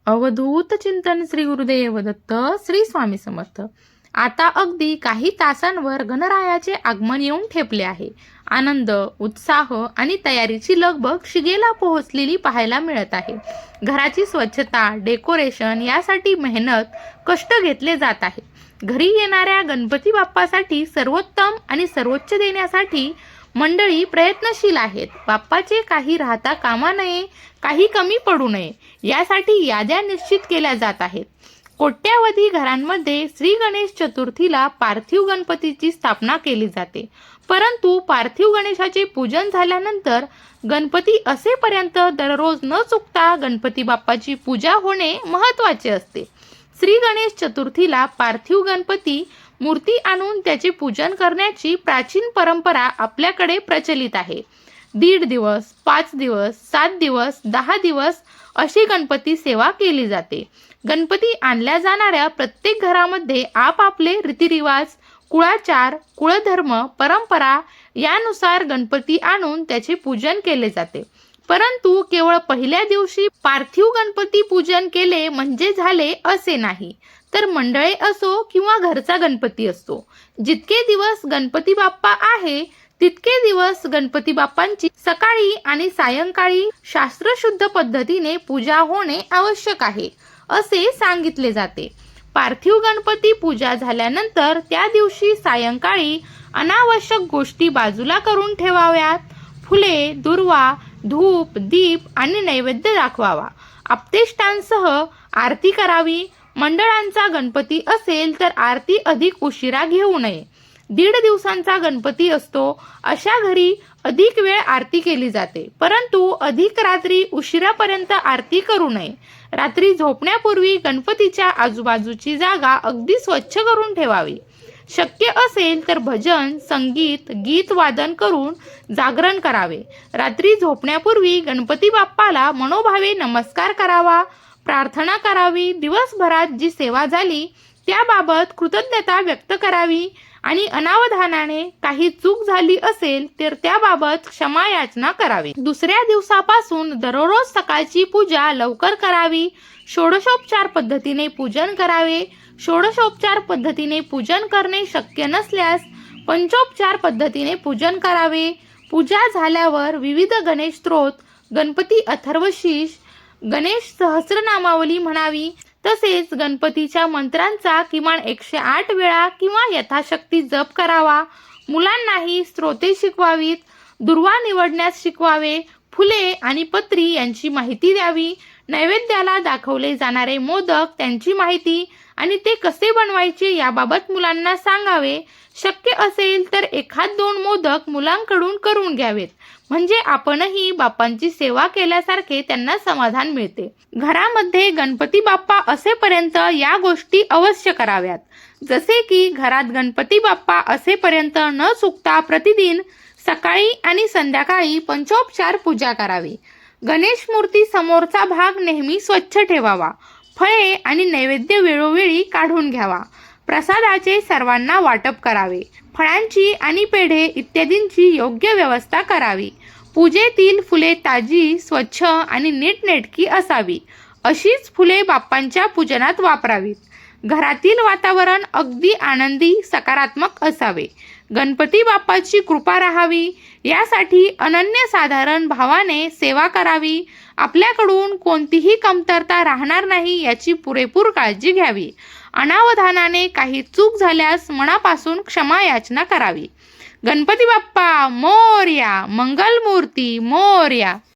अवधूत चिंतन श्री गुरुदेव दत्त श्री स्वामी समर्थ। आता अगदी काही तासांवर गणरायाचे आगमन येऊन ठेपले आहे। आनंद, उत्साह आणि तयारीची लगबग शिगेला पोहोचलेली पाहायला मिळत आहे। घराची स्वच्छता, डेकोरेशन यासाठी मेहनत, कष्ट घेतले जात आहे। घरी येणाऱ्या गणपती बाप्पासाठी सर्वोत्तम आणि सर्वोच्च देण्यासाठी मंडळी प्रयत्नशील आहेत। बाप्पाचे काही राहता कामा नये, काही कमी पडू नये यासाठी याद्या निश्चित केल्या जात आहेत। कोट्यावधी घरांमध्ये श्री गणेश चतुर्थीला पार्थिव गणपतीची स्थापना केली जाते, परंतु पार्थिव गणेशाचे पूजन झाल्यानंतर गणपती असेपर्यंत दररोज न चुकता गणपती बाप्पाची पूजा होणे महत्त्वाचे असते। श्री गणेश चतुर्थीला पार्थिव गणपती मूर्ती आणून त्याचे पूजन करण्याची प्राचीन परंपरा आपल्याकडे प्रचलित आहे। 1.5 दिवस, 5 दिवस, 7 दिवस, 10 दिवस अशी गणपती सेवा केली जाते। गणपती आणल्या जाणाऱ्या प्रत्येक घरामध्ये आपापले रीतिरिवाज, कुळाचार, कुळधर्म, परंपरा यानुसार गणपती आणून त्याचे पूजन केले जाते। परंतु केवळ पहिल्या दिवशी पार्थिव गणपती पूजन केले म्हणजे झाले असे नाही, तर मंडळे असो किंवा घरचा गणपती असतो, जितके दिवस गणपती बाप्पा आहे तितके दिवस गणपती बाप्पांची सकाळी आणि सायंकाळी शास्त्रशुद्ध पद्धतीने पूजा होणे आवश्यक आहे असे सांगितले जाते। पार्थिव गणपती पूजा झाल्यानंतर त्या दिवशी सायंकाळी अनावश्यक गोष्टी बाजूला करून ठेवाव्यात। फुले, दुर्वा, धूप, दीप आणि नैवेद्य दाखवावा। आप्तेष्टांसह आरती करावी। मंडळांचा गणपती असेल तर आरती अधिक उशिरा घेऊ नये। 1.5 दिवसांचा गणपती असतो, अशा घरी अधिक वेळ आरती केली जाते, परंतु अधिक रात्री उशिरापर्यंत आरती करू नये। रात्री झोपण्यापूर्वी गणपतीच्या आजूबाजूची जागा अगदी स्वच्छ करून ठेवावी। शक्य असेल तर भजन, संगीत, गीत वादन करून जागरण करावे। रात्री झोपण्यापूर्वी गणपती बाप्पाला मनोभावे नमस्कार करावा, प्रार्थना करावी। दिवसभरात जी सेवा झाली त्याबाबत कृतज्ञता व्यक्त करावी आणि अनावधानाने काही चूक झाली असेल तर त्याबाबत क्षमा याचना करावी। दुसऱ्या दिवसापासून दररोज सकाळची पूजा लवकर करावी। षोडशोपचार पद्धतीने पूजन करावे। षोडशोपचार पद्धतीने पूजन करणे शक्य नसल्यास पंचोपचार पद्धतीने पूजन करावे। पूजा झाल्यावर विविध गणेश स्तोत्र, गणपती अथर्वशीर्ष, गणेश सहस्रनामावली म्हणावी। तसेच गणपतीच्या मंत्रांचा किमान 108 वेळा किंवा यथाशक्ती जप करावा। मुलांनाही स्तोत्रे शिकवावीत, दुर्वा निवडण्यास शिकवावे, फुले आणि पत्री यांची माहिती द्यावी। नैवेद्याला दाखवले जाणारे मोदक, त्यांची माहिती आणि ते कसे बनवायचे याबाबत मुलांना सांगावे। शक्य असेल तर 1-2 मोदक मुलांकडून करून घ्यावेत, म्हणजे आपणही बाप्पांची सेवा केल्यासारखे त्यांना समाधान मिळते। घरामध्ये गणपती बाप्पा असेपर्यंत या गोष्टी अवश्य कराव्यात, जसे की घरात गणपती बाप्पा असेपर्यंत न चुकता प्रतिदिन सकाळी आणि संध्याकाळी पंचोपचार पूजा करावी। गणेश मूर्ती समोरचा भाग नेहमी स्वच्छ ठेवावा। फळे आणि नैवेद्य वेळोवेळी काढून घ्यावा। प्रसादाचे सर्वांना वाटप करावे। फळांची आणि पेढे इत्यादींची योग्य व्यवस्था करावी। पूजेतील फुले ताजी, स्वच्छ आणि नीटनेटकी असावी। अशीच फुले बाप्पांच्या पूजनात वापरावीत। घरातील वातावरण अगदी आनंदी, सकारात्मक असावे। गणपती बाप्पाची कृपा राहावी यासाठी अनन्यसाधारण भावाने सेवा करावी। आपल्याकडून कोणतीही कमतरता राहणार नाही याची पुरेपूर काळजी घ्यावी। अनावधानाने काही चूक झाल्यास मनापासून क्षमा याचना करावी। गणपती बाप्पा मोरया, मंगलमूर्ती मोरया।